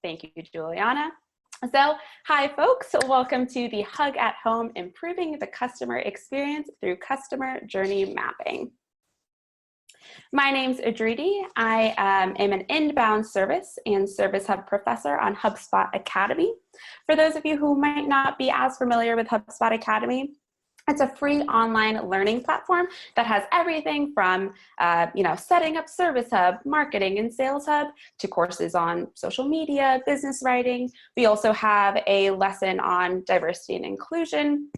Thank you, Juliana. So, hi folks, welcome to the Hug at Home, Improving the Customer Experience Through Customer Journey Mapping. My name's Adriti. I am an inbound service and Service Hub professor on HubSpot Academy. For those of you who might not be as familiar with HubSpot Academy, it's a free online learning platform that has everything from setting up Service Hub, marketing and Sales Hub, to courses on social media, business writing. We also have a lesson on diversity and inclusion.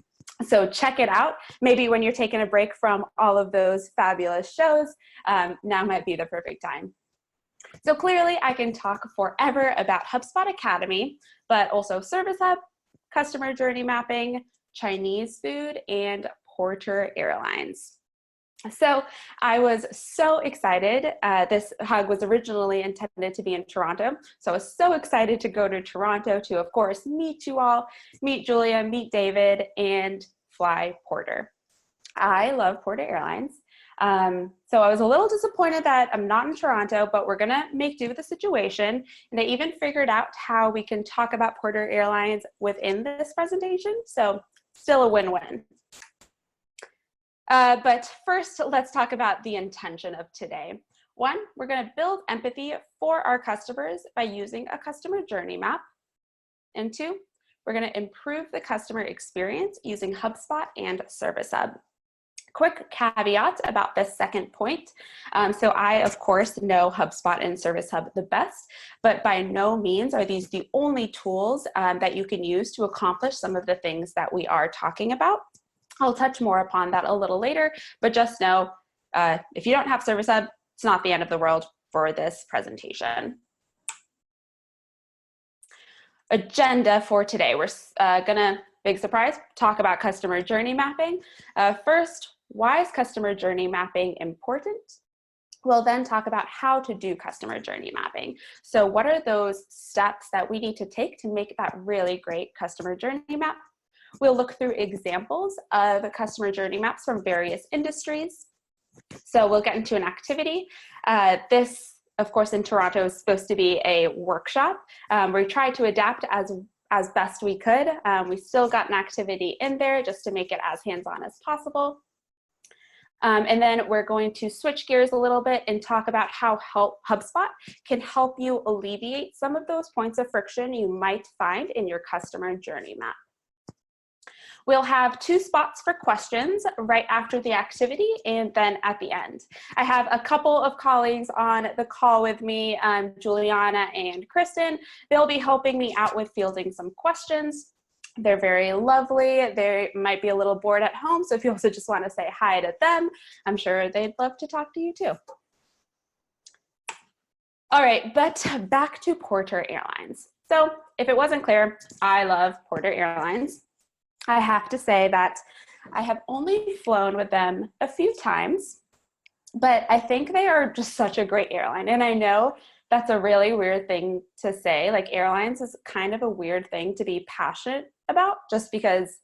So check it out. Maybe when you're taking a break from all of those fabulous shows, now might be the perfect time. So clearly I can talk forever about HubSpot Academy, but also Service Hub, customer journey mapping, Chinese food, and Porter Airlines. So I was so excited. This hug was originally intended to be in Toronto. So I was so excited to go to Toronto to, of course, meet you all, meet Julia, meet David, and fly Porter. I love Porter Airlines. So I was a little disappointed that I'm not in Toronto, but we're gonna make do with the situation. And I even figured out how we can talk about Porter Airlines within this presentation. So still a win-win. But first, let's talk about the intention of today. One, we're gonna build empathy for our customers by using a customer journey map. And two, we're gonna improve the customer experience using HubSpot and Service Hub. Quick caveat about this second point. So I, of course, know HubSpot and Service Hub the best, but by no means are these the only tools that you can use to accomplish some of the things that we are talking about. I'll touch more upon that a little later, but just know if you don't have Service Hub, it's not the end of the world for this presentation. Agenda for today. We're gonna, big surprise, talk about customer journey mapping. First, why is customer journey mapping important? We'll then talk about how to do customer journey mapping. So what are those steps that we need to take to make that really great customer journey map? We'll look through examples of customer journey maps from various industries. So we'll get into an activity. This, of course, in Toronto is supposed to be a workshop. We tried to adapt as best we could. We still got an activity in there just to make it as hands-on as possible. And then we're going to switch gears a little bit and talk about how HubSpot can help you alleviate some of those points of friction you might find in your customer journey map. We'll have 2 spots for questions right after the activity and then at the end. I have a couple of colleagues on the call with me, Juliana and Kristen. They'll be helping me out with fielding some questions. They're very lovely. They might be a little bored at home, so if you also just want to say hi to them, I'm sure they'd love to talk to you too. All right, but back to Porter Airlines. So if it wasn't clear, I love Porter Airlines. I have to say that I have only flown with them a few times, but I think they are just such a great airline. And I know that's a really weird thing to say. Like, airlines is kind of a weird thing to be passionate about just because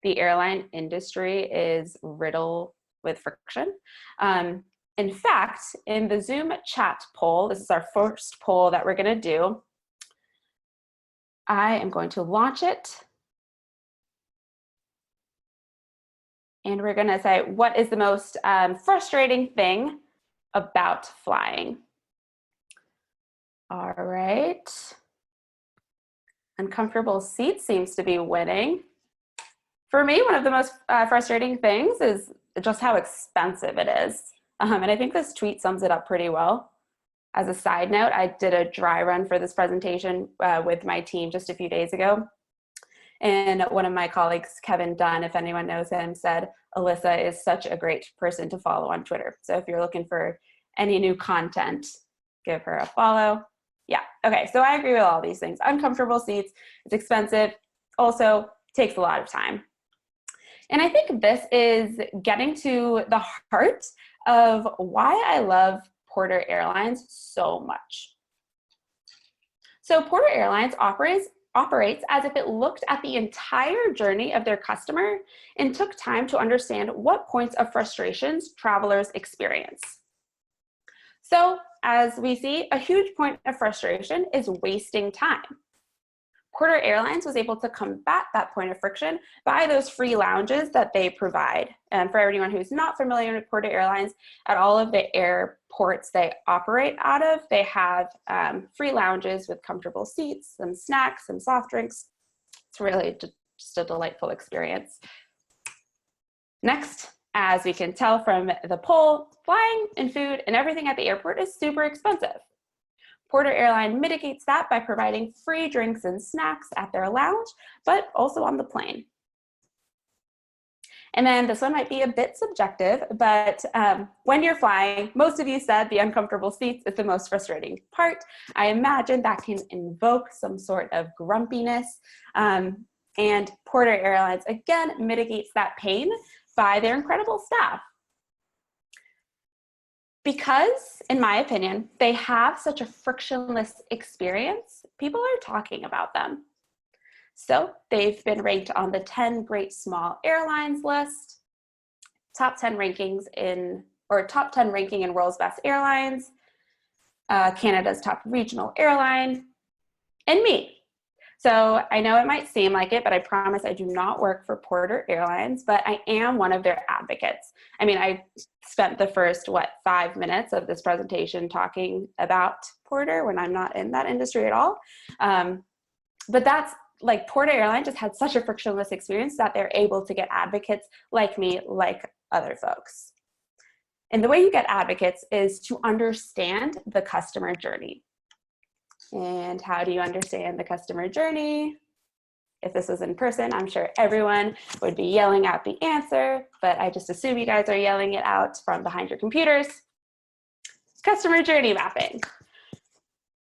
the airline industry is riddled with friction. In fact, in the Zoom chat poll, this is our first poll that we're gonna do. I am going to launch it. And we're gonna say, what is the most frustrating thing about flying? All right. Uncomfortable seats seems to be winning. For me, one of the most frustrating things is just how expensive it is. And I think this tweet sums it up pretty well. As a side note, I did a dry run for this presentation with my team just a few days ago. And one of my colleagues, Kevin Dunn, if anyone knows him, said, Alyssa is such a great person to follow on Twitter. So if you're looking for any new content, give her a follow. Yeah, okay, so I agree with all these things. Uncomfortable seats, it's expensive, also takes a lot of time. And I think this is getting to the heart of why I love Porter Airlines so much. So Porter Airlines operates as if it looked at the entire journey of their customer and took time to understand what points of frustrations travelers experience. So as we see, a huge point of frustration is wasting time. Porter Airlines was able to combat that point of friction by those free lounges that they provide. And for anyone who's not familiar with Porter Airlines, at all of the airports they operate out of, they have free lounges with comfortable seats, some snacks, some soft drinks. It's really just a delightful experience. Next, as we can tell from the poll, flying and food and everything at the airport is super expensive. Porter Airlines mitigates that by providing free drinks and snacks at their lounge, but also on the plane. And then this one might be a bit subjective, but when you're flying, most of you said the uncomfortable seats is the most frustrating part. I imagine that can invoke some sort of grumpiness. And Porter Airlines, again, mitigates that pain by their incredible staff. Because, in my opinion, they have such a frictionless experience, people are talking about them. So they've been ranked on the 10 Great Small Airlines list, top 10 ranking in World's Best Airlines, Canada's top regional airline, and me. So I know it might seem like it, but I promise I do not work for Porter Airlines, but I am one of their advocates. I mean, I spent the first, 5 minutes of this presentation talking about Porter when I'm not in that industry at all. But that's like Porter Airlines just had such a frictionless experience that they're able to get advocates like me, like other folks. And the way you get advocates is to understand the customer journey. And how do you understand the customer journey? If this was in person, I'm sure everyone would be yelling out the answer, but I just assume you guys are yelling it out from behind your computers. Customer journey mapping.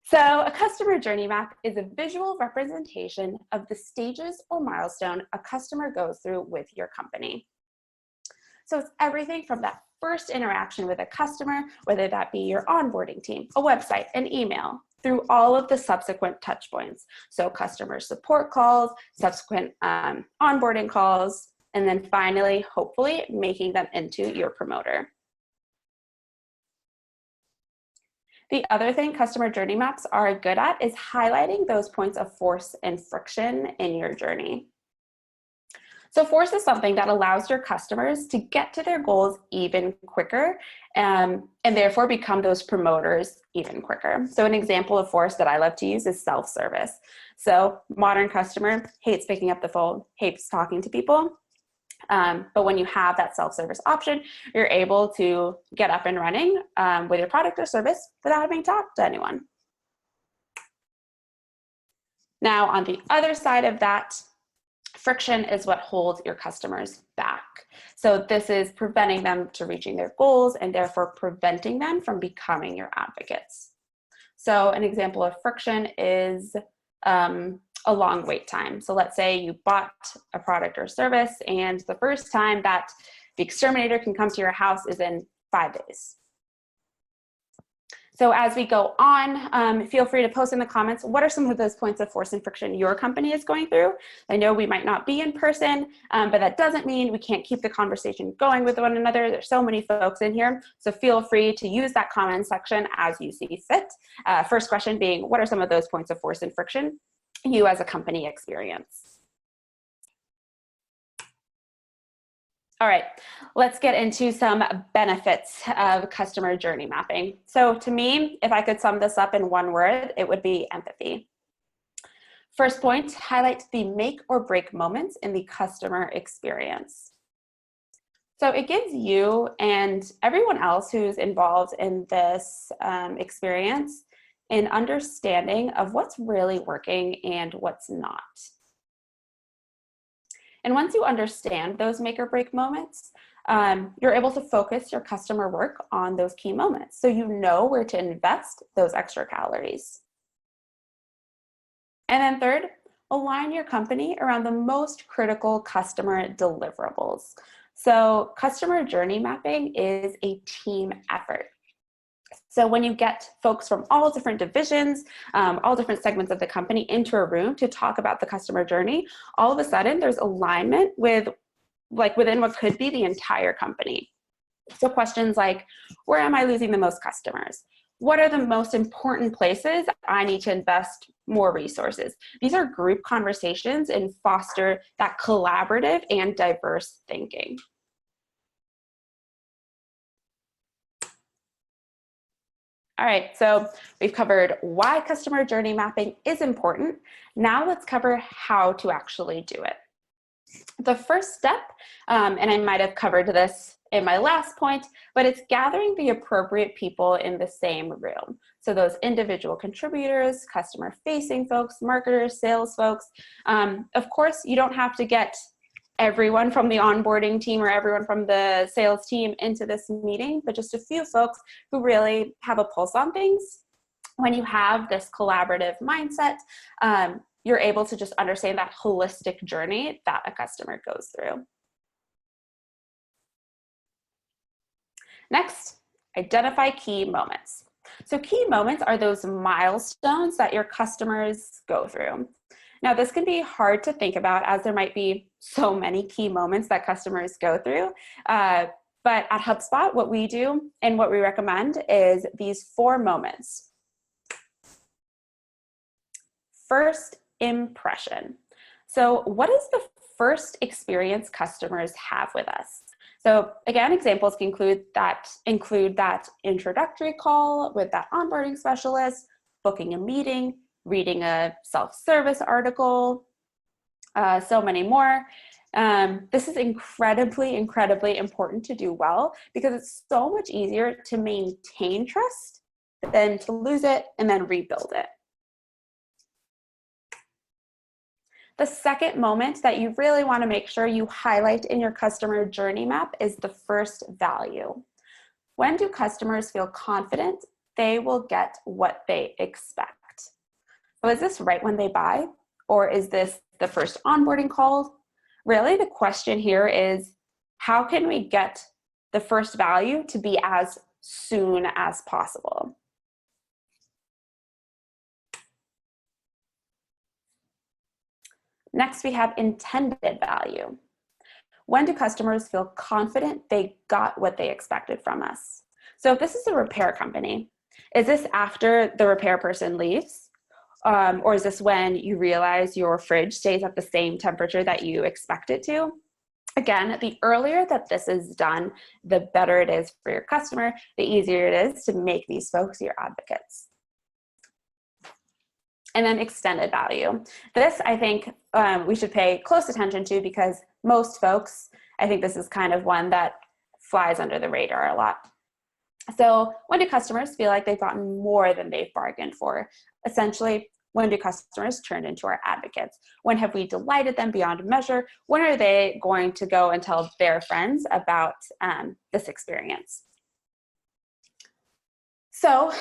So a customer journey map is a visual representation of the stages or milestone a customer goes through with your company. So it's everything from that first interaction with a customer, whether that be your onboarding team, a website, an email, through all of the subsequent touch points. So customer support calls, subsequent onboarding calls, and then finally, hopefully, making them into your promoter. The other thing customer journey maps are good at is highlighting those points of force and friction in your journey. So force is something that allows your customers to get to their goals even quicker and therefore become those promoters even quicker. So an example of force that I love to use is self-service. So modern customer hates picking up the phone, hates talking to people. But when you have that self-service option, you're able to get up and running with your product or service without having to talk to anyone. Now, on the other side of that, friction is what holds your customers back. So this is preventing them to reaching their goals and therefore preventing them from becoming your advocates. So an example of friction is a long wait time. So let's say you bought a product or service and the first time that the exterminator can come to your house is in 5 days. So as we go on, feel free to post in the comments, what are some of those points of force and friction your company is going through? I know we might not be in person, but that doesn't mean we can't keep the conversation going with one another. There's so many folks in here, so feel free to use that comment section as you see fit. First question being, what are some of those points of force and friction you as a company experience? All right, let's get into some benefits of customer journey mapping. So to me, if I could sum this up in one word, it would be empathy. First point, highlight the make or break moments in the customer experience. So it gives you and everyone else who's involved in this experience an understanding of what's really working and what's not. And once you understand those make or break moments, you're able to focus your customer work on those key moments. So you know where to invest those extra calories. And then third, align your company around the most critical customer deliverables. So customer journey mapping is a team effort. So when you get folks from all different divisions, all different segments of the company into a room to talk about the customer journey, all of a sudden there's alignment with within what could be the entire company. So questions like, where am I losing the most customers? What are the most important places I need to invest more resources? These are group conversations and foster that collaborative and diverse thinking. All right, so we've covered why customer journey mapping is important. Now let's cover how to actually do it. The first step, and I might have covered this in my last point, but it's gathering the appropriate people in the same room. So those individual contributors, customer facing folks, marketers, sales folks. Of course, you don't have to get everyone from the onboarding team or everyone from the sales team into this meeting, but just a few folks who really have a pulse on things. When you have this collaborative mindset, you're able to just understand that holistic journey that a customer goes through. Next, identify key moments. So key moments are those milestones that your customers go through. Now, this can be hard to think about as there might be so many key moments that customers go through. But at HubSpot, what we do and what we recommend is these 4 moments. First impression. So what is the first experience customers have with us? So again, examples can include that introductory call with that onboarding specialist, booking a meeting, reading a self-service article, so many more. This is incredibly important to do well because it's so much easier to maintain trust than to lose it and then rebuild it. The second moment that you really want to make sure you highlight in your customer journey map is the first value. When do customers feel confident they will get what they expect? So is this right when they buy, or is this the first onboarding call? Really, the question here is, how can we get the first value to be as soon as possible? Next, we have intended value. When do customers feel confident they got what they expected from us? So if this is a repair company, is this after the repair person leaves? Or is this when you realize your fridge stays at the same temperature that you expect it to? Again, the earlier that this is done, the better it is for your customer, the easier it is to make these folks your advocates. And then extended value. This, I think, we should pay close attention to because most folks, I think this is kind of one that flies under the radar a lot. So when do customers feel like they've gotten more than they've bargained for? Essentially, when do customers turn into our advocates? When have we delighted them beyond measure? When are they going to go and tell their friends about this experience? So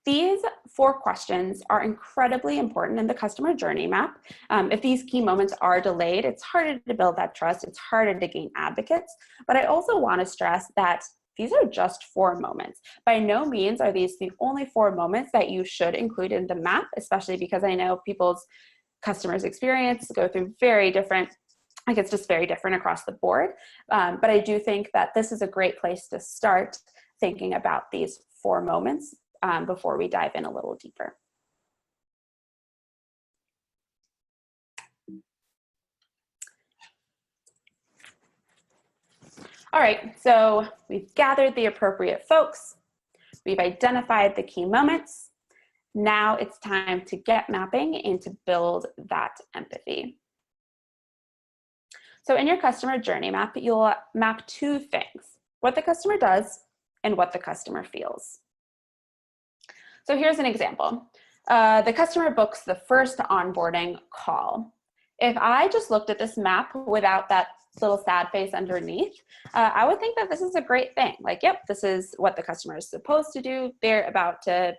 these 4 questions are incredibly important in the customer journey map. If these key moments are delayed, it's harder to build that trust, it's harder to gain advocates. But I also want to stress that these are just 4 moments. By no means are these the only 4 moments that you should include in the map, especially because I know people's customers' experience go through very different, like it's just very different across the board. But I do think that this is a great place to start thinking about these 4 moments before we dive in a little deeper. All right, so we've gathered the appropriate folks. We've identified the key moments. Now it's time to get mapping and to build that empathy. So in your customer journey map, you'll map 2 things: what the customer does and what the customer feels. So here's an example. The customer books the first onboarding call. If I just looked at this map without that little sad face underneath, I would think that this is a great thing. Like, yep, this is what the customer is supposed to do. They're about to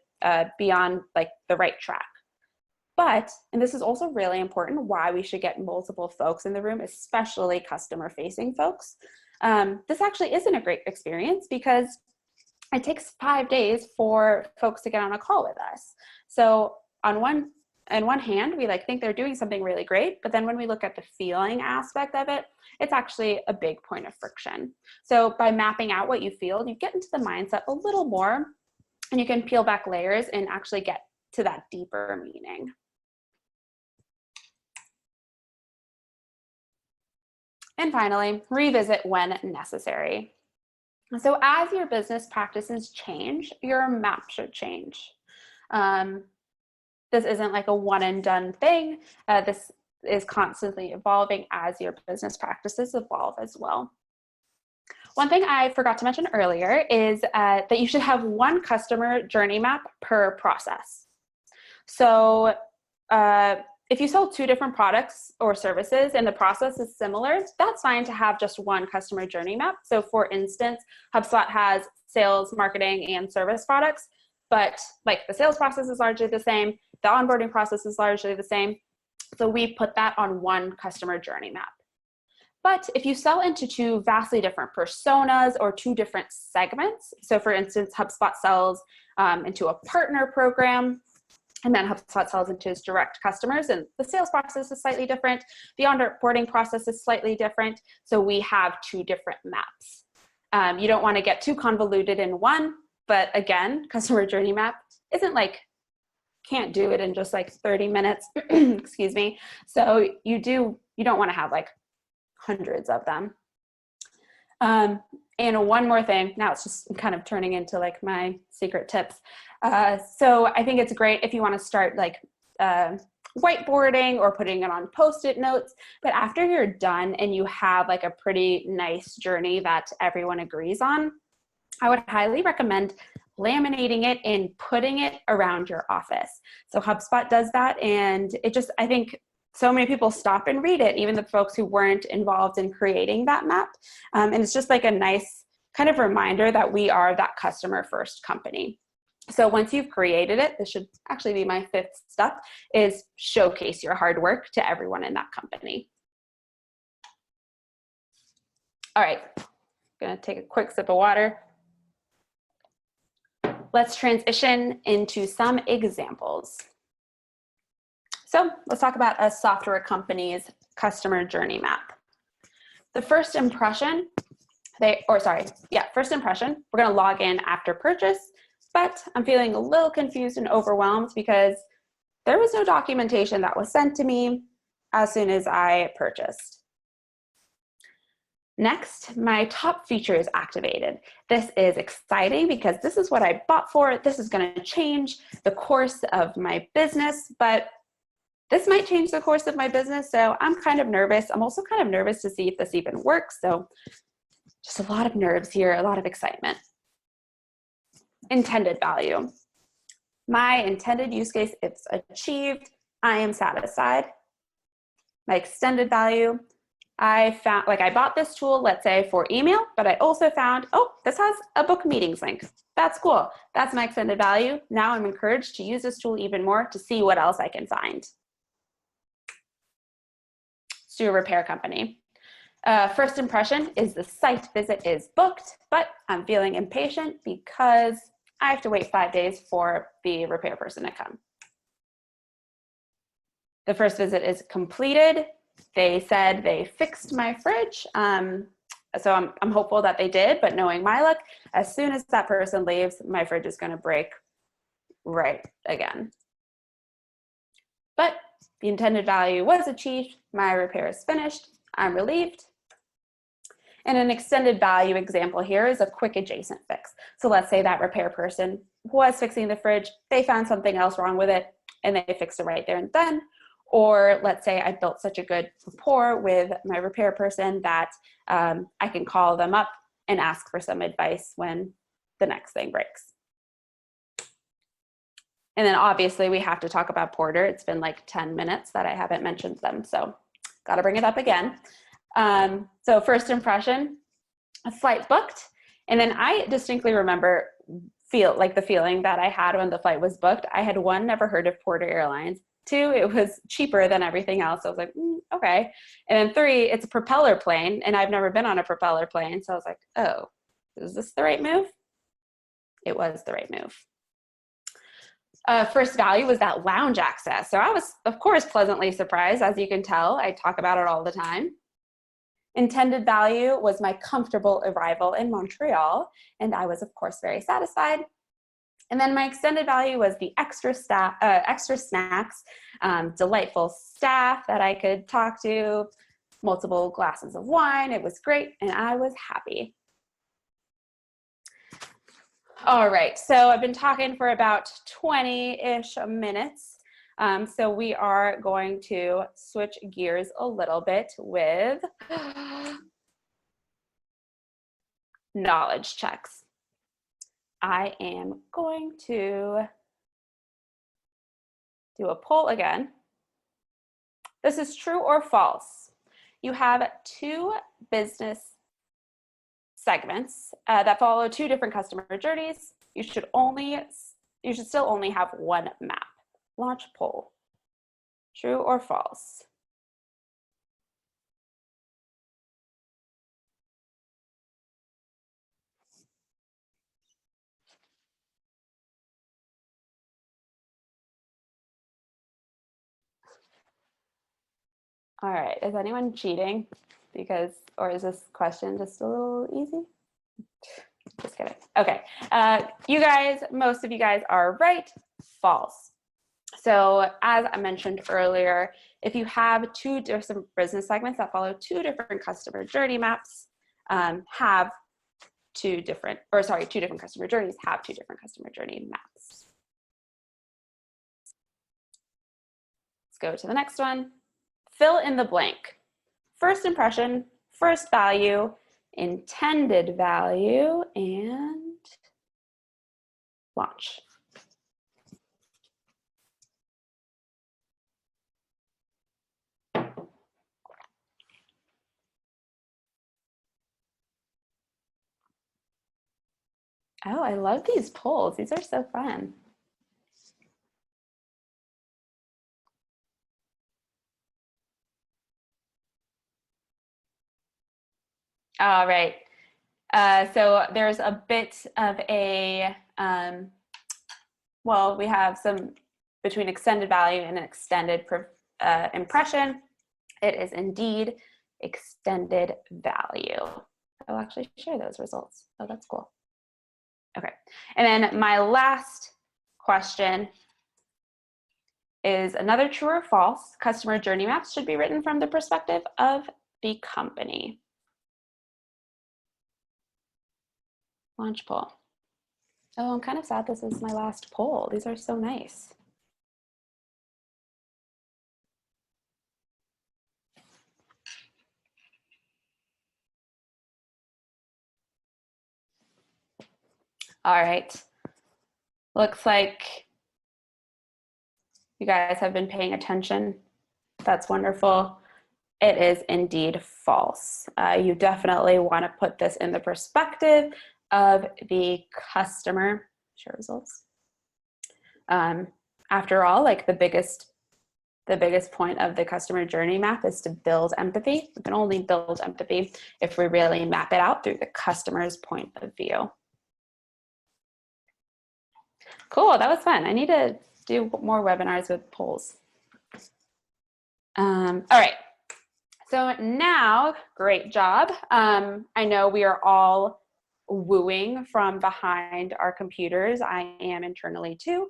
be on like the right track. But, and this is also really important, why we should get multiple folks in the room, especially customer facing folks. This actually isn't a great experience because it takes 5 days for folks to get on a call with us. So on one hand, we think they're doing something really great, but then when we look at the feeling aspect of it, it's actually a big point of friction. So by mapping out what you feel, you get into the mindset a little more, And you can peel back layers and actually get to that deeper meaning. And finally, revisit when necessary. So as your business practices change, your map should change. This isn't like a one and done thing. This is constantly evolving as your business practices evolve as well. One thing I forgot to mention earlier is that you should have one customer journey map per process. So if you sell 2 different products or services and the process is similar, that's fine to have just one customer journey map. So for instance, HubSpot has sales, marketing, and service products, but like the sales process is largely the same, the onboarding process is largely the same. So we put that on one customer journey map. But if you sell into 2 vastly different personas or 2 different segments, so for instance, HubSpot sells into a partner program, and then HubSpot sells into its direct customers, and the sales process is slightly different. The onboarding process is slightly different. So we have 2 different maps. You don't want to get too convoluted in one, but again, customer journey map isn't like, can't do it in just like 30 minutes, excuse me. So you don't want to have like hundreds of them. And one more thing, now it's just kind of turning into like my secret tips. So I think it's great if you want to start like whiteboarding or putting it on Post-it notes, but after you're done and you have like a pretty nice journey that everyone agrees on, I would highly recommend laminating it and putting it around your office. So HubSpot does that, and I think so many people stop and read it, even the folks who weren't involved in creating that map. And it's just like a nice kind of reminder that we are that customer first company. So once you've created it, this should actually be my 5th step, is showcase your hard work to everyone in that company. All right, I'm gonna take a quick sip of water. Let's transition into some examples. So let's talk about a software company's customer journey map. The first impression, first impression, we're gonna log in after purchase, but I'm feeling a little confused and overwhelmed because there was no documentation that was sent to me as soon as I purchased. Next, my top feature is activated. This is exciting because this is what I bought for. This is gonna change the course of my business, but this might change the course of my business, so I'm kind of nervous. I'm also kind of nervous to see if this even works, so just a lot of nerves here, a lot of excitement. Intended value. My intended use case, it's achieved. I am satisfied. My extended value, I bought this tool, let's say for email, but I also found, oh, this has a book meetings link. That's cool. That's my extended value. Now I'm encouraged to use this tool even more to see what else I can find. Let's do a repair company. First impression is the site visit is booked, but I'm feeling impatient because I have to wait 5 days for the repair person to come. The first visit is completed. They said they fixed my fridge. So I'm hopeful that they did, but knowing my luck, as soon as that person leaves, my fridge is gonna break right again. But the intended value was achieved. My repair is finished. I'm relieved. And an extended value example here is a quick adjacent fix. So let's say that repair person was fixing the fridge, they found something else wrong with it, and they fixed it right there and then. Or let's say I built such a good rapport with my repair person that I can call them up and ask for some advice when the next thing breaks. And then obviously we have to talk about Porter. It's been like 10 minutes that I haven't mentioned them, so gotta bring it up again. So first impression, a flight booked. And then I distinctly remember the feeling that I had when the flight was booked. I had 1, never heard of Porter Airlines. 2, it was cheaper than everything else. I was like, okay. And then 3, it's a propeller plane, and I've never been on a propeller plane. So I was like, oh, is this the right move? It was the right move. First value was that lounge access. So I was, of course, pleasantly surprised. As you can tell, I talk about it all the time. Intended value was my comfortable arrival in Montreal, and I was, of course, very satisfied. And then my extended value was the extra snacks, delightful staff that I could talk to, multiple glasses of wine. It was great, and I was happy. All right, so I've been talking for about 20-ish minutes. So we are going to switch gears a little bit with knowledge checks. I am going to do a poll again. This is true or false. You have two business segments that follow two different customer journeys. You should still only have one map. Launch poll. True or false? All right, is anyone cheating? Or is this question just a little easy? Just kidding. Okay, most of you guys are right. False. So as I mentioned earlier, if you have two different business segments that follow two different customer journey maps, two different customer journeys have two different customer journey maps. Let's go to the next one. Fill in the blank. First impression, first value, intended value, and launch. Oh, I love these polls. These are so fun. All right. So there's a bit of a, we have some between extended value and an extended impression. It is indeed extended value. I'll actually share those results. Oh, that's cool. Okay. And then my last question is another true or false. Customer journey maps should be written from the perspective of the company. Launch poll. Oh, I'm kind of sad this is my last poll. These are so nice. All right. Looks like you guys have been paying attention. That's wonderful. It is indeed false. You definitely want to put this in the perspective of the customer. Share results. After all, like the biggest point of the customer journey map is to build empathy. We can only build empathy if we really map it out through the customer's point of view. Cool, that was fun. I need to do more webinars with polls. All right, so now, great job. I know we are all wooing from behind our computers. I am internally too,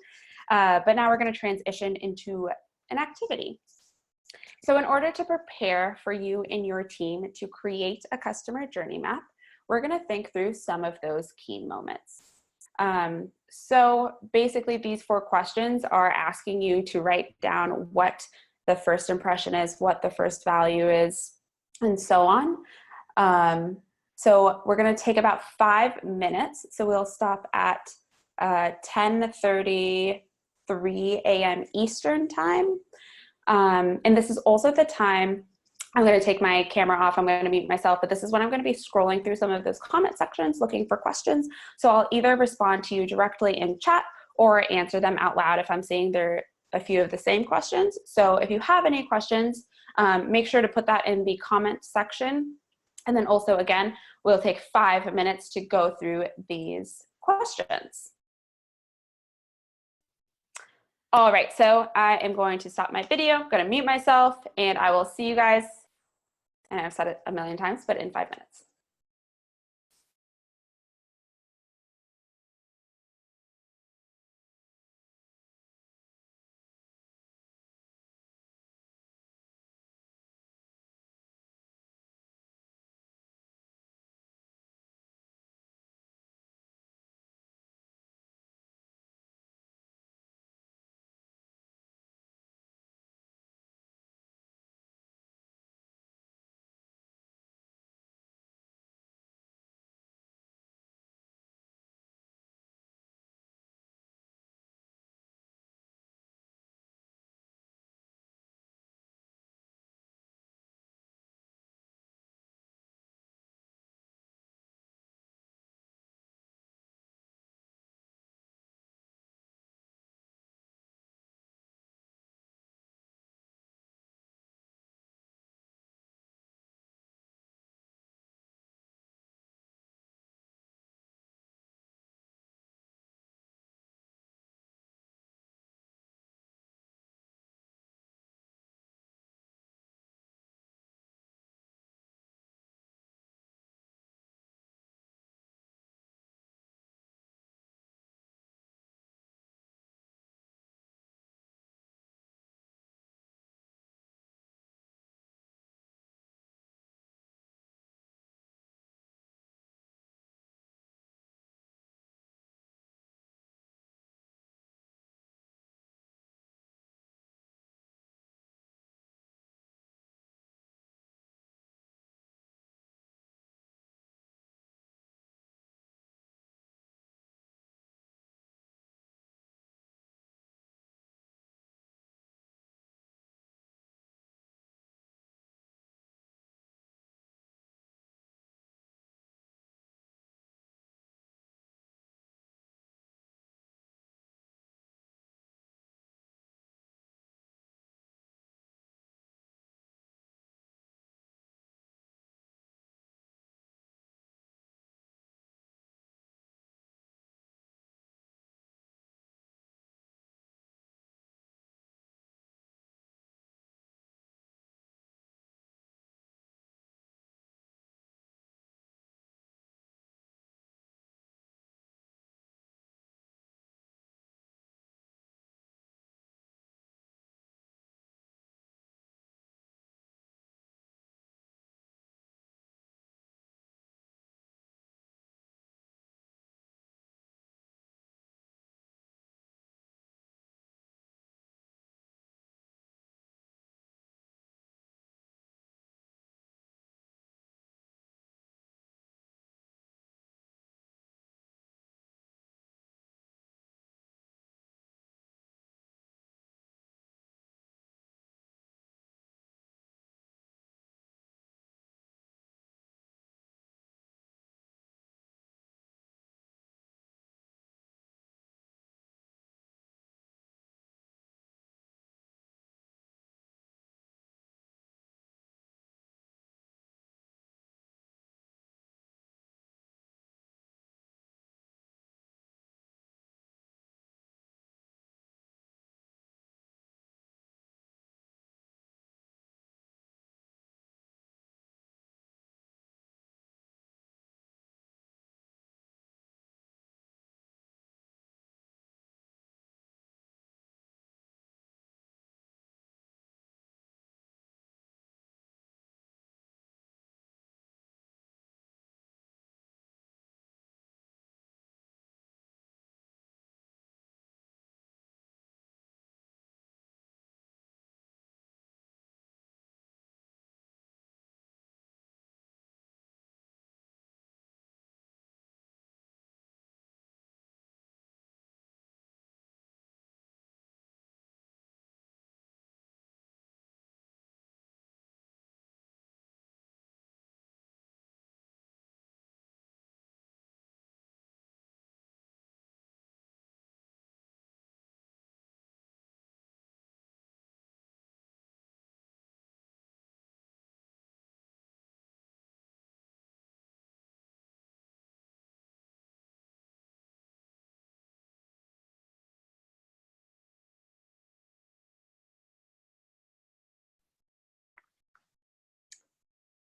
but now we're gonna transition into an activity. So in order to prepare for you and your team to create a customer journey map, we're gonna think through some of those key moments. So basically these 4 questions are asking you to write down what the first impression is, what the first value is, and so on. So we're gonna take about 5 minutes. So we'll stop at 10:33 a.m. Eastern time. And this is also the time I'm going to take my camera off. I'm going to mute myself, but this is when I'm going to be scrolling through some of those comment sections looking for questions. So I'll either respond to you directly in chat or answer them out loud if I'm seeing there are a few of the same questions. So if you have any questions, make sure to put that in the comment section. And then also, again, we'll take 5 minutes to go through these questions. All right, so I am going to stop my video, I'm going to mute myself, and I will see you guys, and I've said it a million times, but in 5 minutes.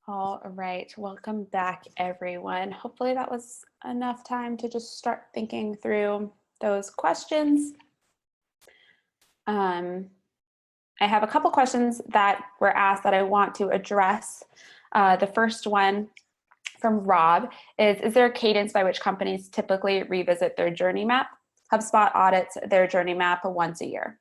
All right, welcome back everyone. Hopefully that was enough time to just start thinking through those questions. I have a couple questions that were asked that I want to address. The first one from Rob is there a cadence by which companies typically revisit their journey map? HubSpot audits their journey map once a year.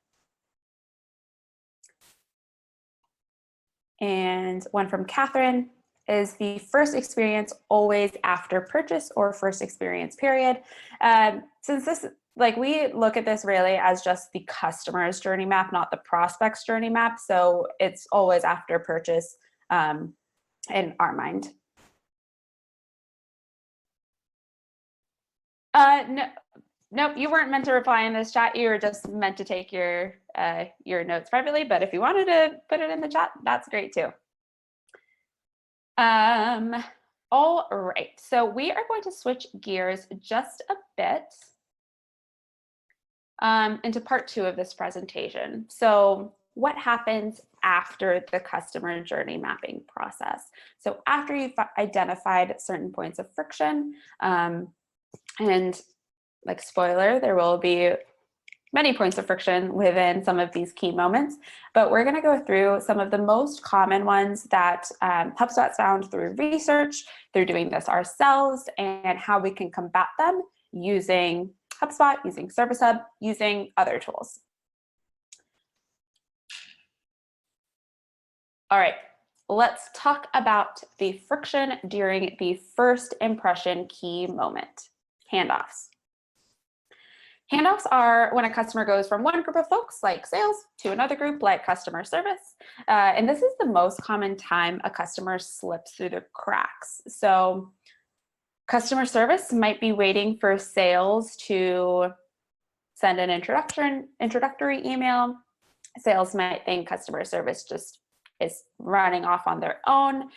And one from Catherine, is the first experience always after purchase or first experience period? Since this, like, we look at this really as just the customer's journey map, not the prospect's journey map. So it's always after purchase in our mind. No, nope, you weren't meant to reply in this chat. You were just meant to take your notes privately, but if you wanted to put it in the chat, that's great too. All right, so we are going to switch gears just a bit into part 2 of this presentation. So what happens after the customer journey mapping process? So after you've identified certain points of friction, and like spoiler, there will be many points of friction within some of these key moments, but we're going to go through some of the most common ones that HubSpot's found through research, through doing this ourselves, and how we can combat them using HubSpot, using Service Hub, using other tools. All right, let's talk about the friction during the first impression key moment, handoffs. Handoffs are when a customer goes from one group of folks like sales to another group like customer service. And this is the most common time a customer slips through the cracks. So customer service might be waiting for sales to send an introductory email. Sales might think customer service just is running off on their own.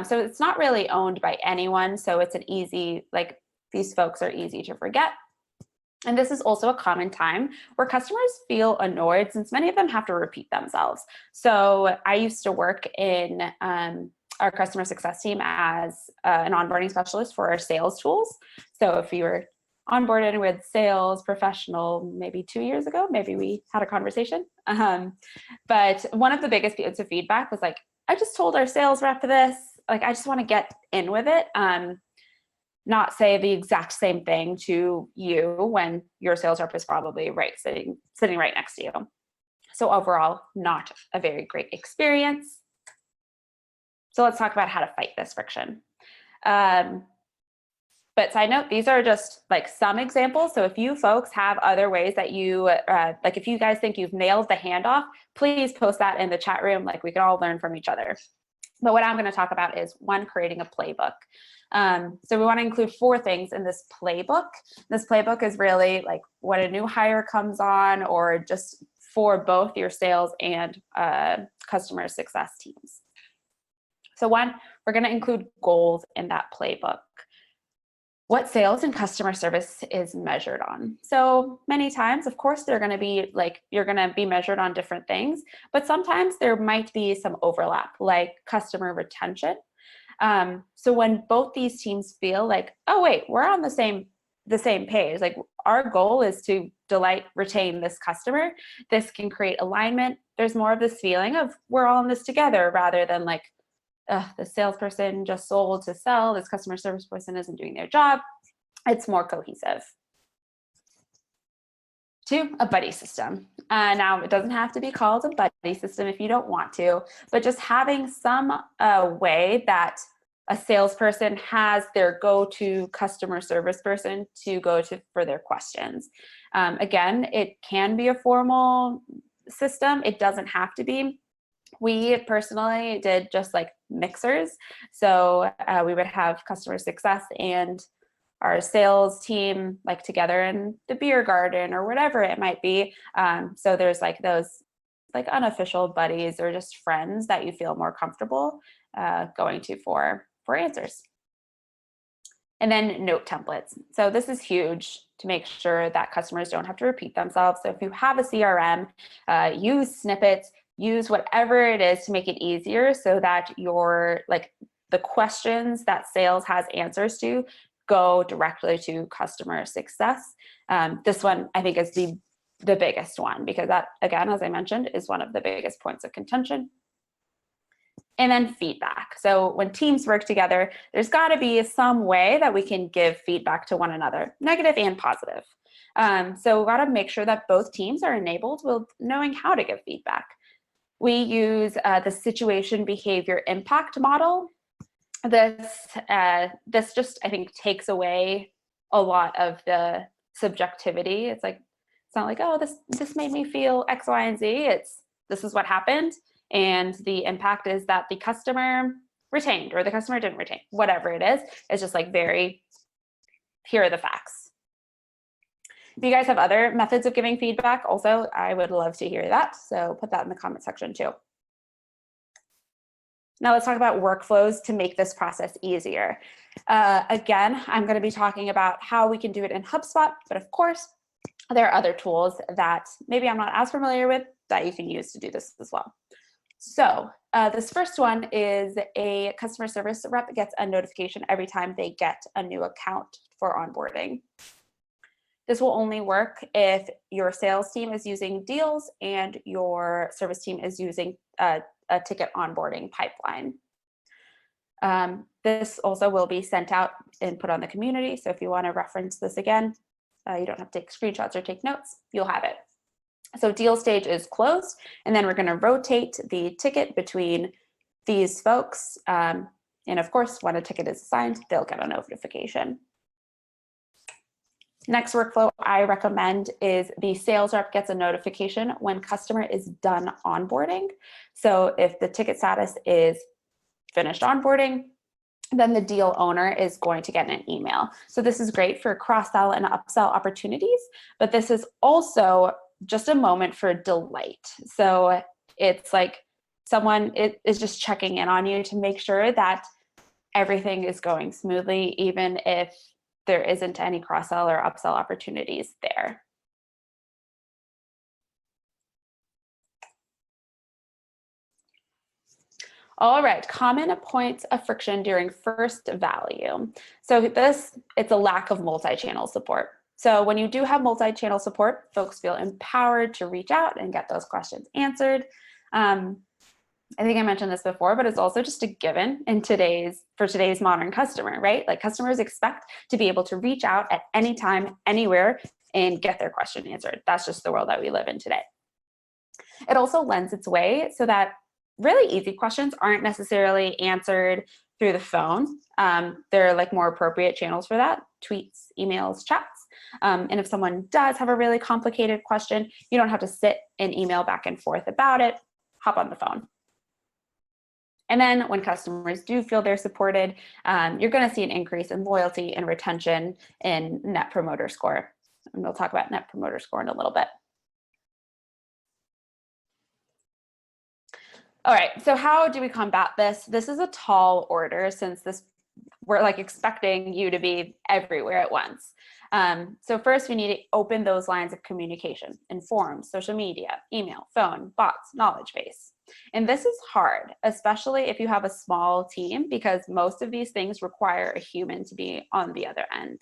So it's not really owned by anyone. So it's an easy, like, these folks are easy to forget. And this is also a common time where customers feel annoyed since many of them have to repeat themselves. So I used to work in our customer success team as an onboarding specialist for our sales tools. So if you were onboarded with sales professional maybe 2 years ago, maybe we had a conversation. But one of the biggest pieces of feedback was like, I just told our sales rep this, like, I just want to get in with it. Not say the exact same thing to you when your sales rep is probably sitting right next to you. So overall, not a very great experience. So let's talk about how to fight this friction. But side note, these are just like some examples. So if you folks have other ways that you, like if you guys think you've nailed the handoff, please post that in the chat room. Like, we can all learn from each other. But what I'm going to talk about is, one, creating a playbook. So we want to include 4 things in this playbook. This playbook is really like when a new hire comes on, or just for both your sales and customer success teams. So 1, we're going to include goals in that playbook. What sales and customer service is measured on. So many times, of course, they're going to be like, you're going to be measured on different things, but sometimes there might be some overlap, like customer retention. So when both these teams feel like, oh wait, we're on the same page, like our goal is to retain this customer, this can create alignment. There's more of this feeling of we're all in this together, rather than like, the salesperson just sold to sell, this customer service person isn't doing their job. It's more cohesive. 2, a buddy system. Now, it doesn't have to be called a buddy system if you don't want to, but just having some way that a salesperson has their go-to customer service person to go to for their questions. Again, it can be a formal system. It doesn't have to be. We personally did just like mixers. So we would have customer success and our sales team like together in the beer garden or whatever it might be. So there's like those like unofficial buddies or just friends that you feel more comfortable going to for answers. And then note templates. So this is huge to make sure that customers don't have to repeat themselves. So if you have a CRM, use snippets, use whatever it is to make it easier so that you're like the questions that sales has answers to go directly to customer success. This one I think is the biggest one, because that, again, as I mentioned, is one of the biggest points of contention. And then feedback. So when teams work together, there's got to be some way that we can give feedback to one another, negative and positive. So we've got to make sure that both teams are enabled with knowing how to give feedback. We use the situation behavior impact model. This just, I think, takes away a lot of the subjectivity. It's not like, oh, this made me feel X, Y, and Z. This is what happened. And the impact is that the customer retained or the customer didn't retain, whatever it is. It's just like here are the facts. If you guys have other methods of giving feedback, also, I would love to hear that. So put that in the comment section too. Now let's talk about workflows to make this process easier. Again, I'm going to be talking about how we can do it in HubSpot, but of course, there are other tools that maybe I'm not as familiar with that you can use to do this as well. So this first one is a customer service rep gets a notification every time they get a new account for onboarding. This will only work if your sales team is using deals and your service team is using a ticket onboarding pipeline. This also will be sent out and put on the community. So if you want to reference this again, you don't have to take screenshots or take notes, you'll have it. So deal stage is closed, and then we're going to rotate the ticket between these folks. And of course, when a ticket is assigned, they'll get a notification. Next workflow I recommend is the sales rep gets a notification when customer is done onboarding. So if the ticket status is finished onboarding, then the deal owner is going to get an email. So this is great for cross-sell and upsell opportunities, but this is also just a moment for delight. So it's like someone is just checking in on you to make sure that everything is going smoothly, even if there isn't any cross-sell or upsell opportunities there. All right, common points of friction during first value. So it's a lack of multi-channel support. So when you do have multi-channel support, folks feel empowered to reach out and get those questions answered. I think I mentioned this before, but it's also just a given for today's modern customer, right? Like customers expect to be able to reach out at any time, anywhere, and get their question answered. That's just the world that we live in today. It also lends its way so that really easy questions aren't necessarily answered through the phone. There are like more appropriate channels for that: tweets, emails, chats. And if someone does have a really complicated question, you don't have to sit and email back and forth about it. Hop on the phone. And then when customers do feel they're supported, you're going to see an increase in loyalty and retention in Net Promoter Score. And we'll talk about Net Promoter Score in a little bit. All right, so how do we combat this? This is a tall order since we're like expecting you to be everywhere at once. So first we need to open those lines of communication in forums, social media, email, phone, bots, knowledge base. And this is hard, especially if you have a small team, because most of these things require a human to be on the other end.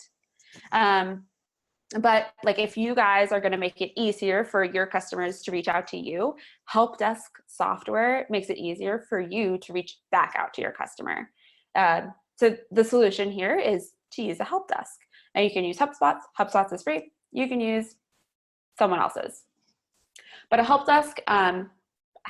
But like if you guys are going to make it easier for your customers to reach out to you, help desk software makes it easier for you to reach back out to your customer. So the solution here is to use a help desk. Now you can use HubSpot's. HubSpot's is free. You can use someone else's. But a help desk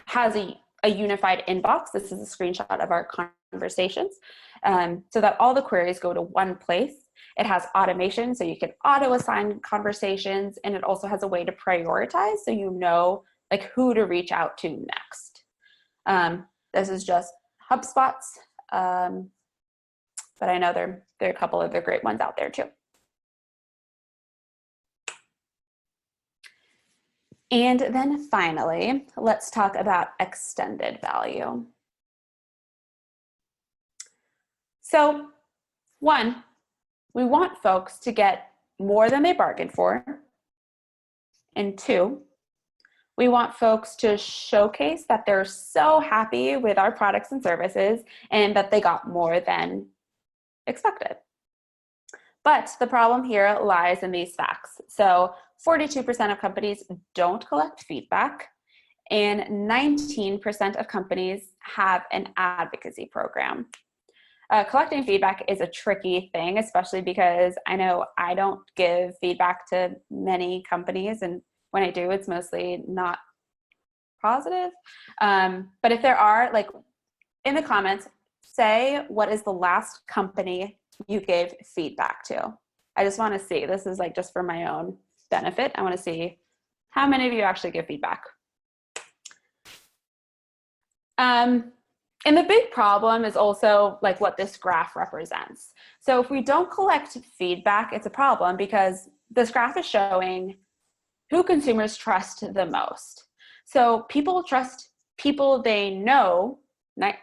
has a unified inbox. This is a screenshot of our conversations, so that all the queries go to one place. It has automation, so you can auto-assign conversations, and it also has a way to prioritize, so you know like who to reach out to next. This is just HubSpot's, but I know there are a couple other great ones out there too. And then finally, let's talk about extended value. So one, we want folks to get more than they bargained for. And two, We want folks to showcase that they're so happy with our products and services and that they got more than expected. But the problem here lies in these facts. So 42% of companies don't collect feedback, and 19% of companies have an advocacy program. Collecting feedback is a tricky thing, especially because I know I don't give feedback to many companies, and when I do, it's mostly not positive. But if there are, like, in the comments, say what is the last company you gave feedback to. I just want to see. This is like just for my own benefit. I want to see how many of you actually give feedback. And the big problem is also like what this graph represents. So if we don't collect feedback, it's a problem because this graph is showing who consumers trust the most. So people trust people they know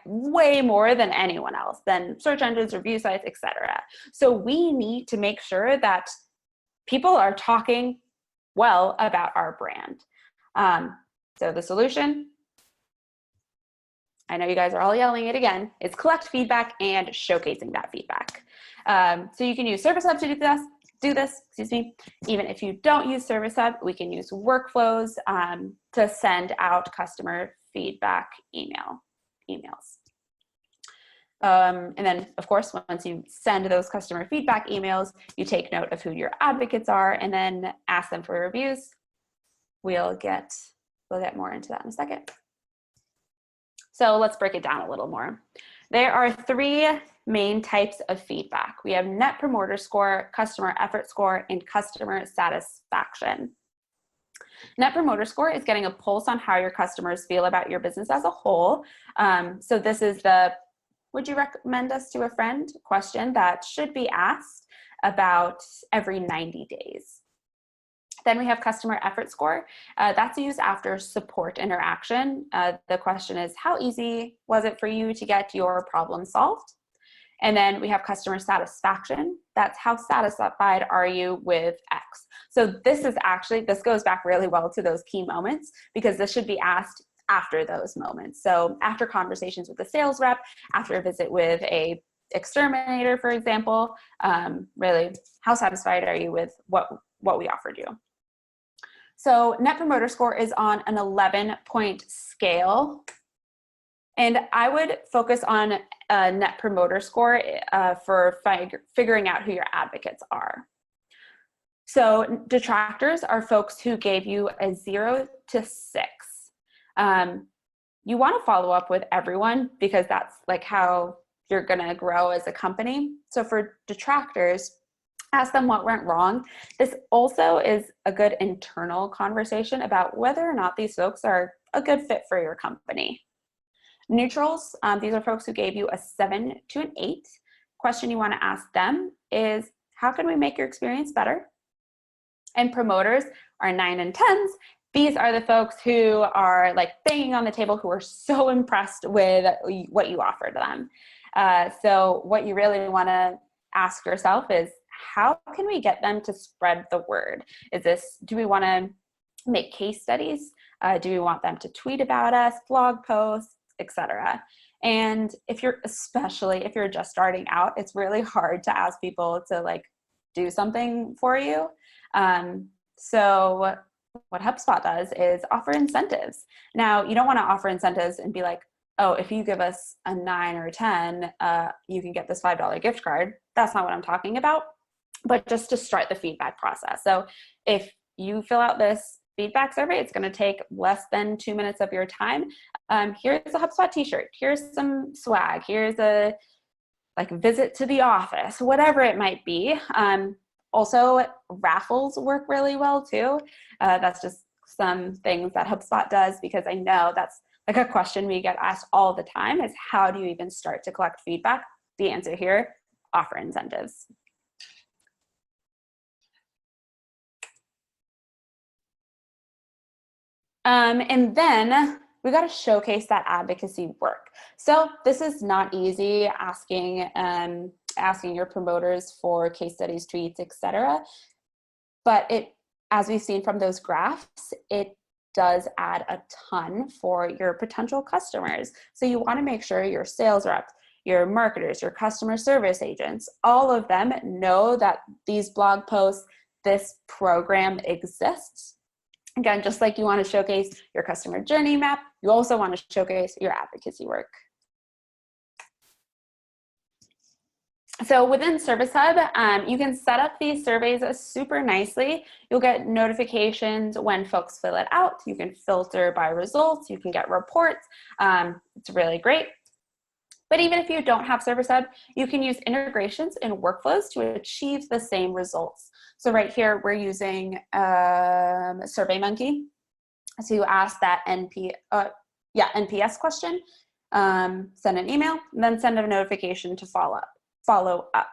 way more than anyone else, than search engines, review sites, etc. So we need to make sure that people are talking well about our brand. So the solution, I know you guys are all yelling it again, is collect feedback and showcasing that feedback. So you can use Service Hub to do this, excuse me. Even if you don't use Service Hub, we can use workflows to send out customer feedback emails. And then, of course, once you send those customer feedback emails, you take note of who your advocates are and then ask them for reviews. We'll get more into that in a second. So let's break it down a little more. There are 3 main types of feedback. We have Net Promoter Score, Customer Effort Score, and Customer Satisfaction. Net Promoter Score is getting a pulse on how your customers feel about your business as a whole. So this is the would you recommend us to a friend question that should be asked about every 90 days. Then we have Customer Effort Score. That's used after support interaction. The question is, how easy was it for you to get your problem solved? And then we have Customer Satisfaction. That's how satisfied are you with X? So this goes back really well to those key moments because this should be asked after those moments. So after conversations with the sales rep, after a visit with a exterminator, for example, really, how satisfied are you with what we offered you? So Net Promoter Score is on an 11-point scale. And I would focus on a Net Promoter Score for figuring out who your advocates are. So detractors are folks who gave you a 0 to 6. You want to follow up with everyone because that's like how you're going to grow as a company. So for detractors, ask them what went wrong. This also is a good internal conversation about whether or not these folks are a good fit for your company. Neutrals, these are folks who gave you a 7 to an 8. Question you want to ask them is, how can we make your experience better? And promoters are 9 and 10s. These are the folks who are like banging on the table, who are so impressed with what you offer to them. So what you really want to ask yourself is, how can we get them to spread the word? Do we want to make case studies? Do we want them to tweet about us, blog posts, etc.? And especially if you're just starting out, it's really hard to ask people to like do something for you. So what HubSpot does is offer incentives. Now, you don't want to offer incentives and be like, oh, if you give us a 9 or a 10, you can get this $5 gift card. That's not what I'm talking about, but just to start the feedback process. So if you fill out this feedback survey, it's going to take less than 2 minutes of your time. Here's a HubSpot t-shirt. Here's some swag. Here's a visit to the office, whatever it might be. Also, raffles work really well too. That's just some things that HubSpot does, because I know that's like a question we get asked all the time is, how do you even start to collect feedback? The answer here, offer incentives. And then we got to showcase that advocacy work. So this is not easy, asking your promoters for case studies, tweets, etc. But as we've seen from those graphs, it does add a ton for your potential customers. So you want to make sure your sales reps, your marketers, your customer service agents, all of them know that these blog posts, this program exists. Again, just like you want to showcase your customer journey map, you also want to showcase your advocacy work. So within Service Hub, you can set up these surveys super nicely. You'll get notifications when folks fill it out. You can filter by results. You can get reports. It's really great. But even if you don't have Service Hub, you can use integrations and workflows to achieve the same results. So right here, we're using SurveyMonkey to ask that NPS question, send an email, and then send a notification to follow up.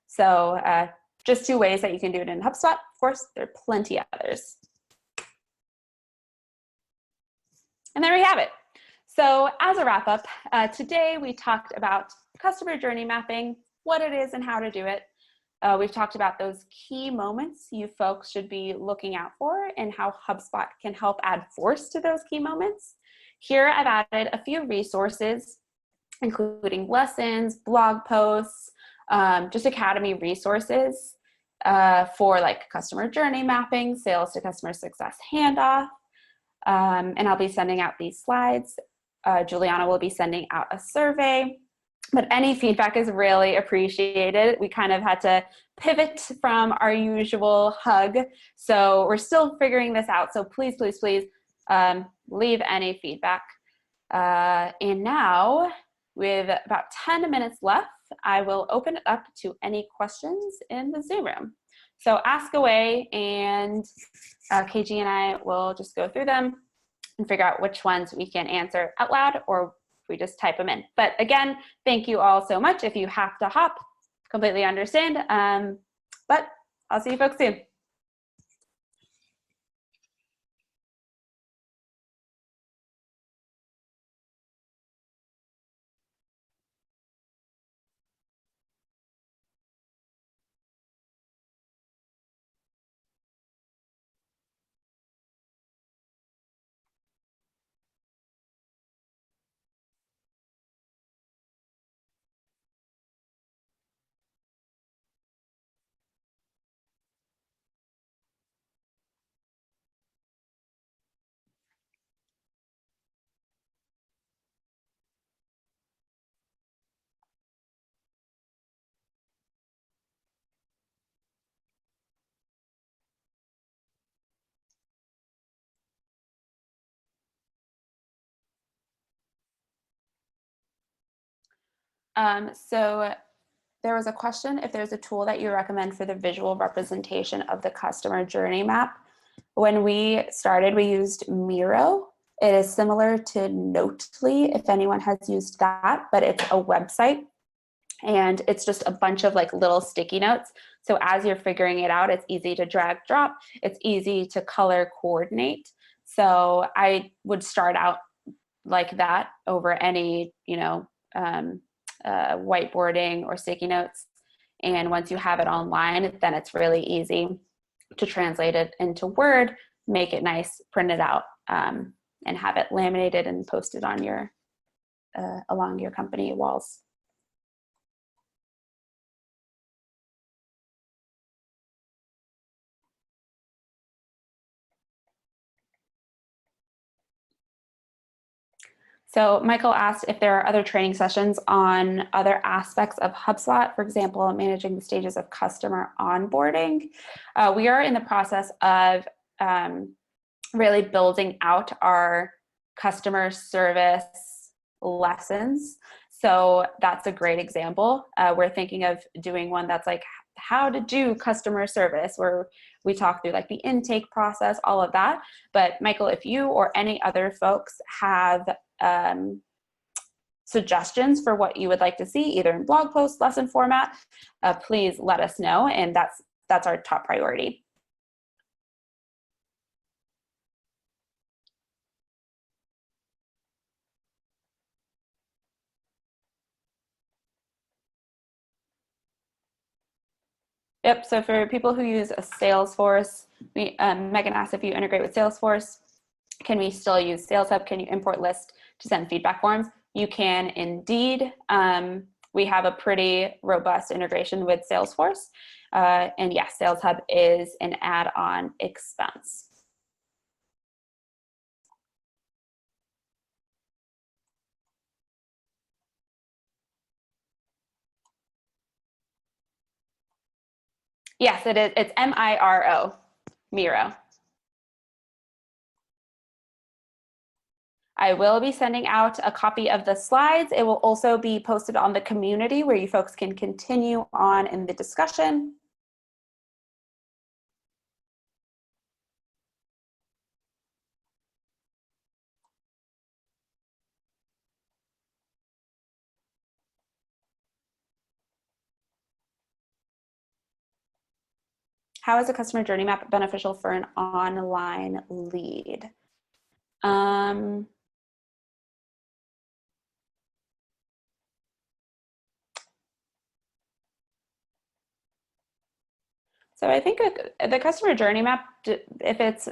So just 2 ways that you can do it in HubSpot. Of course, there are plenty others. And there we have it. So as a wrap up, today we talked about customer journey mapping, what it is and how to do it. We've talked about those key moments you folks should be looking out for and how HubSpot can help add force to those key moments. Here I've added a few resources, including lessons, blog posts, just Academy resources for like customer journey mapping, sales to customer success handoff. And I'll be sending out these slides. Juliana will be sending out a survey, but any feedback is really appreciated. We kind of had to pivot from our usual hug, so we're still figuring this out. So please, please, please leave any feedback. And now, with about 10 minutes left, I will open it up to any questions in the Zoom room. So ask away, and KG and I will just go through them and figure out which ones we can answer out loud or if we just type them in. But again, thank you all so much. If you have to hop, completely understand. But I'll see you folks soon. So there was a question if there's a tool that you recommend for the visual representation of the customer journey map. When we started, we used Miro. It is similar to Notely, if anyone has used that, but it's a website and it's just a bunch of like little sticky notes. So as you're figuring it out, it's easy to drag drop. It's easy to color coordinate. So I would start out like that over any, whiteboarding or sticky notes. And once you have it online, then it's really easy to translate it into Word, make it nice, print it out, and have it laminated and posted on your along your company walls. So Michael asked if there are other training sessions on other aspects of HubSpot, for example, managing the stages of customer onboarding. We are in the process of really building out our customer service lessons. So that's a great example. We're thinking of doing one that's like how to do customer service, where we talk through like the intake process, all of that. But Michael, if you or any other folks have suggestions for what you would like to see, either in blog post, lesson format, please let us know, and that's our top priority. Yep, so for people who use a Salesforce, Megan asked if you integrate with Salesforce. Can we still use Sales Hub? Can you import lists to send feedback forms? You can indeed. We have a pretty robust integration with Salesforce. And yes, Sales Hub is an add-on expense. Yes, it is. It's M-I-R-O, Miro. I will be sending out a copy of the slides. It will also be posted on the community where you folks can continue on in the discussion. How is a customer journey map beneficial for an online lead? So I think the customer journey map, if it's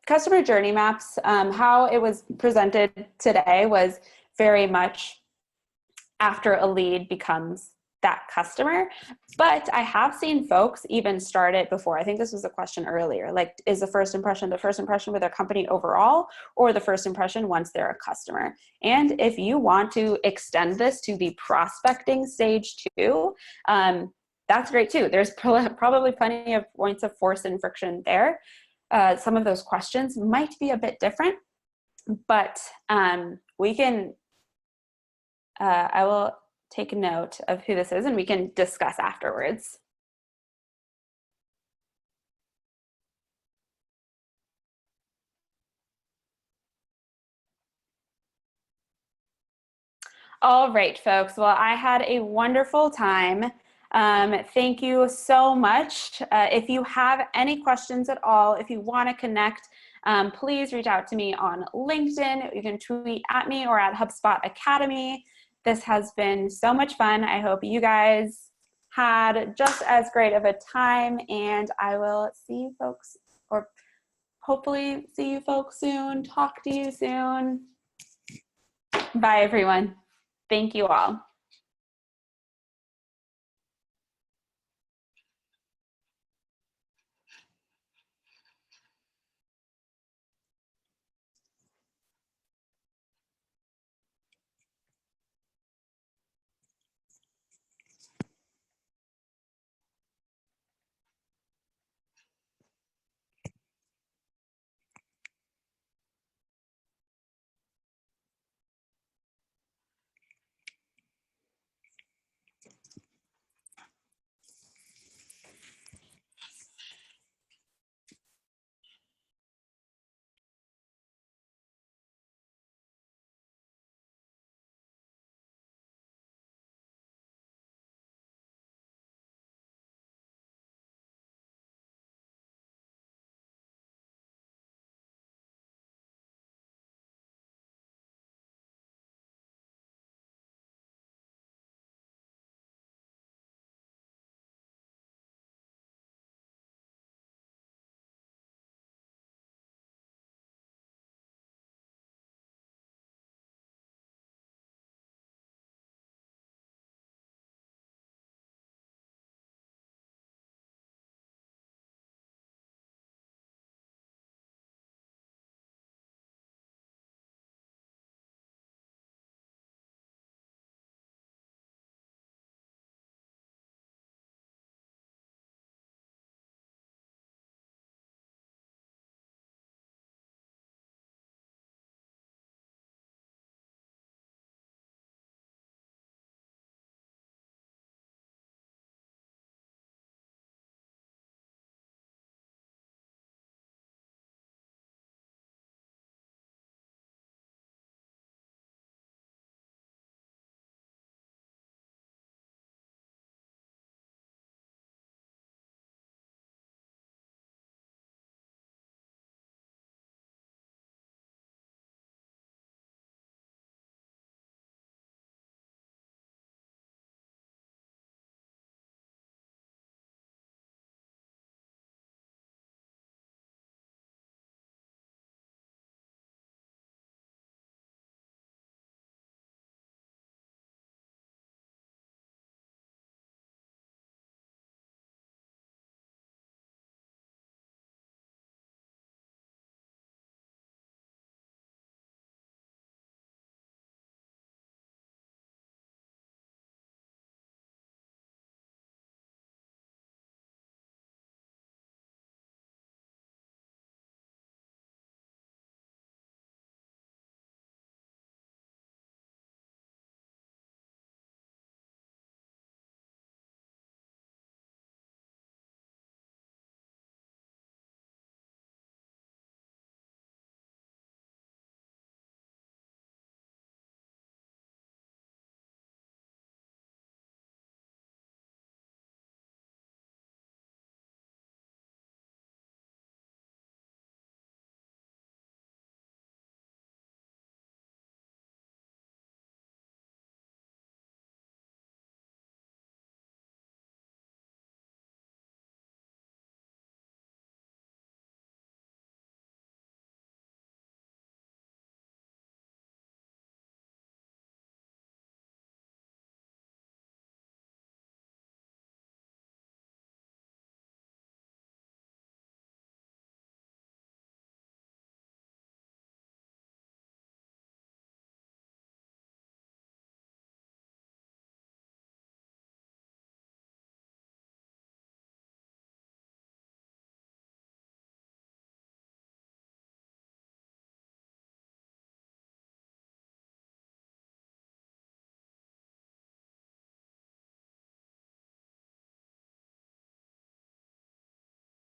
customer journey maps, how it was presented today was very much after a lead becomes that customer. But I have seen folks even start it before. I think this was a question earlier, like, is the first impression with their company overall, or the first impression once they're a customer? And if you want to extend this to the prospecting stage too, that's great too. There's probably plenty of points of force and friction there. Some of those questions might be a bit different, but we can, I will take note of who this is and we can discuss afterwards. All right, folks. Well, I had a wonderful time. Thank you so much. If you have any questions at all, if you want to connect, please reach out to me on LinkedIn. You can tweet at me or at HubSpot Academy. This has been so much fun. I hope you guys had just as great of a time, and I will see you folks, or hopefully see you folks soon. Talk to you soon. Bye, everyone. Thank you all.